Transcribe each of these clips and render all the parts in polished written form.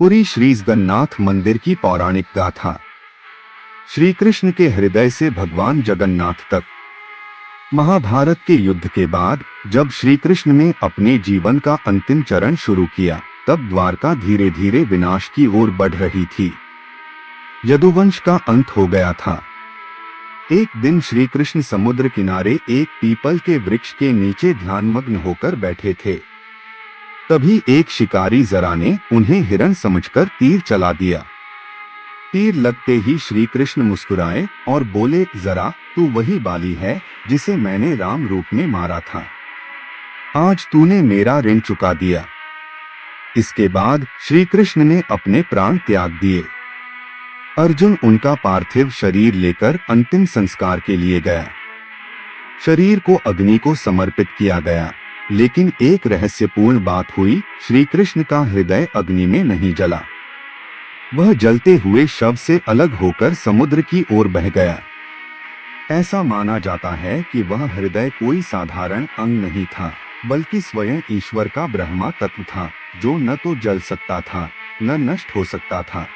पुरी श्री जगन्नाथ मंदिर की पौराणिक गाथा। श्री कृष्ण के हृदय से भगवान जगन्नाथ तक। महाभारत के युद्ध के बाद जब श्री कृष्ण ने अपने जीवन का अंतिम चरण शुरू किया, तब द्वारका धीरे धीरे विनाश की ओर बढ़ रही थी। यदुवंश का अंत हो गया था। एक दिन श्री कृष्ण समुद्र किनारे एक पीपल के वृक्ष के नीचे ध्यानमग्न होकर बैठे थे। तभी एक शिकारी जरा ने उन्हें हिरण समझकर तीर चला दिया। तीर लगते ही श्री कृष्ण मुस्कुराए और बोले, जरा तू वही बाली है जिसे मैंने राम रूप में मारा था। आज तूने मेरा ऋण चुका दिया। इसके बाद श्री कृष्ण ने अपने प्राण त्याग दिए। अर्जुन उनका पार्थिव शरीर लेकर अंतिम संस्कार के लिए गया। शरीर को अग्नि को समर्पित किया गया, लेकिन एक रहस्यपूर्ण बात हुई। श्री कृष्ण का हृदय अग्नि में नहीं जला। वह जलते हुए शव से अलग होकर समुद्र की ओर बह गया। ऐसा माना जाता है कि वह हृदय कोई साधारण अंग नहीं था, बल्कि स्वयं ईश्वर का ब्रह्मा तत्व था, जो न तो जल सकता था न नष्ट हो सकता था।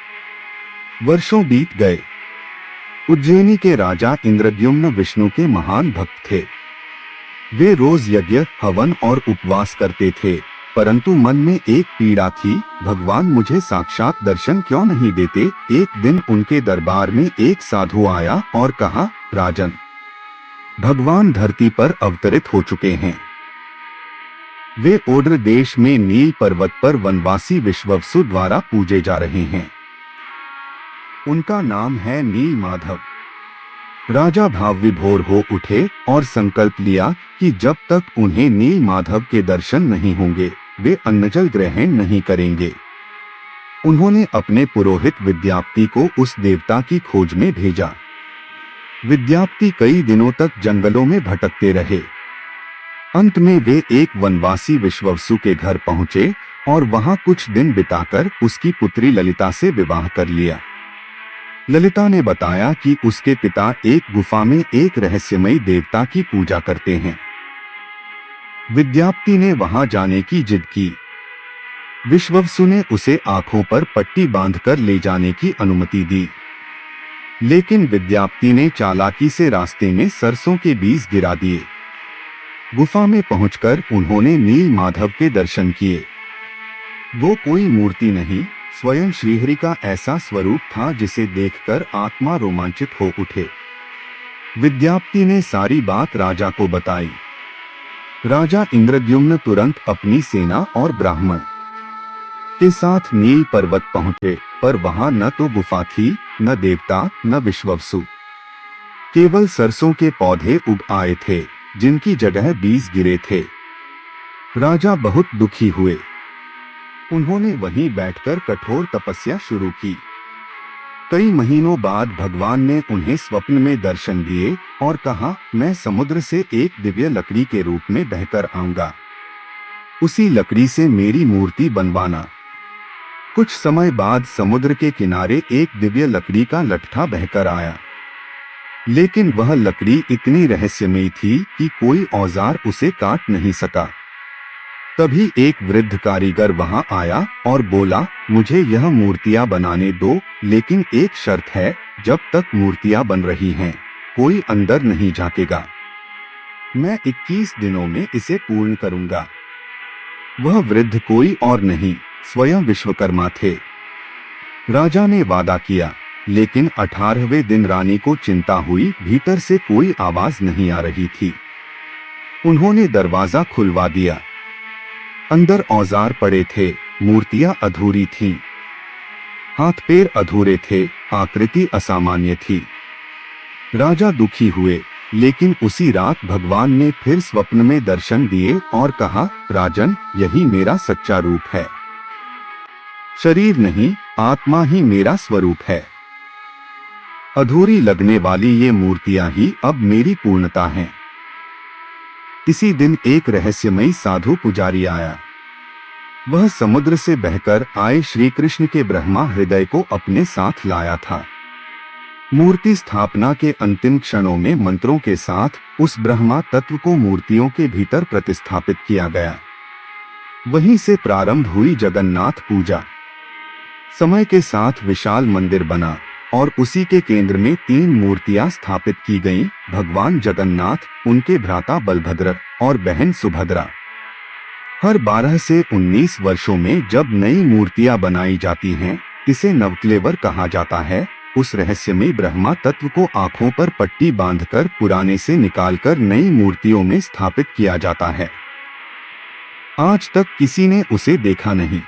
वर्षों बीत गए। उज्जैनी के राजा इंद्रद्युम्न विष्णु के महान भक्त थे। वे रोज यज्ञ, हवन और उपवास करते थे, परंतु मन में एक पीड़ा थी, भगवान मुझे साक्षात दर्शन क्यों नहीं देते। एक दिन उनके दरबार में एक साधु आया और कहा, राजन, भगवान धरती पर अवतरित हो चुके हैं। वे ओड्र देश में नील पर्वत पर वनवासी विश्ववसु द्वारा पूजे जा रहे हैं। उनका नाम है नील माधव। राजा भाव विभोर हो उठे और संकल्प लिया कि जब तक उन्हें नील माधव के दर्शन नहीं होंगे, वे अन्नजल ग्रहण नहीं करेंगे। उन्होंने अपने पुरोहित विद्याप्ति को उस देवता की खोज में भेजा। विद्याप्ति कई दिनों तक जंगलों में भटकते रहे। अंत में वे एक वनवासी विश्ववसु के घर पहुंचे और वहां कुछ दिन बिताकर उसकी पुत्री ललिता से विवाह कर लिया। ललिता ने बताया कि उसके पिता एक गुफा में एक रहस्यमयी देवता की पूजा करते हैं। विद्याप्ति ने वहां जाने की जिद की। विश्ववसु ने उसे आंखों पर पट्टी बांधकर ले जाने की अनुमति दी, लेकिन विद्याप्ति ने चालाकी से रास्ते में सरसों के बीज गिरा दिए। गुफा में पहुंचकर उन्होंने नील माधव के दर्शन किए। वो कोई मूर्ति नहीं, स्वयं श्रीहरि का ऐसा स्वरूप था जिसे देखकर आत्मा रोमांचित हो उठे। विद्याप्ति ने सारी बात राजा को बताई। राजा इंद्रद्युम्न तुरंत अपनी सेना और ब्राह्मण के साथ नील पर्वत पहुंचे, पर वहां न तो गुफा थी, न देवता, न विश्ववसु। केवल सरसों के पौधे उग आए थे, जिनकी जगह बीज गिरे थे। राजा बहुत दुखी हुए। उन्होंने वहीं बैठकर कठोर तपस्या शुरू की। कई महीनों बाद भगवान ने उन्हें स्वप्न में दर्शन दिए और कहा, मैं समुद्र से एक दिव्य लकड़ी के रूप में बहकर आऊंगा। उसी लकड़ी से मेरी मूर्ति बनवाना। कुछ समय बाद समुद्र के किनारे एक दिव्य लकड़ी का लट्ठा बहकर आया, लेकिन वह लकड़ी इतनी रहस्यमयी थी कि कोई औजार उसे काट नहीं सका। तभी एक वृद्ध कारीगर वहां आया और बोला, मुझे यह मूर्तियां बनाने दो, लेकिन एक शर्त है, जब तक मूर्तियां बन रही हैं, कोई अंदर नहीं झांकेगा। मैं 21 दिनों में इसे पूर्ण करूंगा। वह वृद्ध कोई और नहीं, स्वयं विश्वकर्मा थे। राजा ने वादा किया, लेकिन 18वें दिन रानी को चिंता हुई, भीतर से कोई आवाज नहीं आ रही थी। उन्होंने दरवाजा खुलवा दिया। अंदर औजार पड़े थे, मूर्तियां अधूरी थीं। हाथ पैर अधूरे थे, आकृति असामान्य थी। राजा दुखी हुए, लेकिन उसी रात भगवान ने फिर स्वप्न में दर्शन दिए और कहा, राजन, यही मेरा सच्चा रूप है। शरीर नहीं, आत्मा ही मेरा स्वरूप है। अधूरी लगने वाली ये मूर्तियां ही अब मेरी पूर्णता हैं। इसी दिन एक रहस्यमयी साधु पुजारी आया। वह समुद्र से बहकर आए श्री कृष्ण के ब्रह्मा हृदय को अपने साथ लाया था। मूर्ति स्थापना के अंतिम क्षणों में मंत्रों के साथ उस ब्रह्मा तत्व को मूर्तियों के भीतर प्रतिस्थापित किया गया। वहीं से प्रारंभ हुई जगन्नाथ पूजा। समय के साथ विशाल मंदिर बना और उसी के केंद्र में 3 मूर्तियां स्थापित की गईं, भगवान जगन्नाथ, उनके भ्राता बलभद्र और बहन सुभद्रा। हर 12 से 19 वर्षों में जब नई मूर्तियां बनाई जाती हैं, इसे नवक्लेवर कहा जाता है। उस रहस्यमयी ब्रह्मा तत्व को आंखों पर पट्टी बांधकर पुराने से निकालकर नई मूर्तियों में स्थापित किया जाता है। आज तक किसी ने उसे देखा नहीं।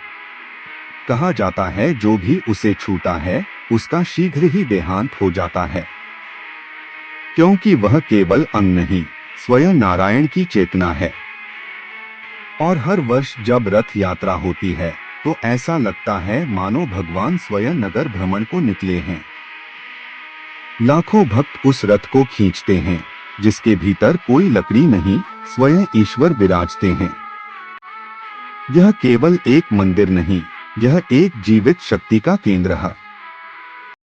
कहा जाता है जो भी उसे छूता है उसका शीघ्र ही देहांत हो जाता है, क्योंकि वह केवल अंग नहीं, स्वयं नारायण की चेतना है। और हर वर्ष जब रथ यात्रा होती है तो ऐसा लगता है मानो भगवान स्वयं नगर भ्रमण को निकले हैं। लाखों भक्त उस रथ को खींचते हैं, जिसके भीतर कोई लकड़ी नहीं, स्वयं ईश्वर विराजते हैं। यह केवल एक मंदिर नहीं, यह एक जीवित शक्ति का केंद्र है।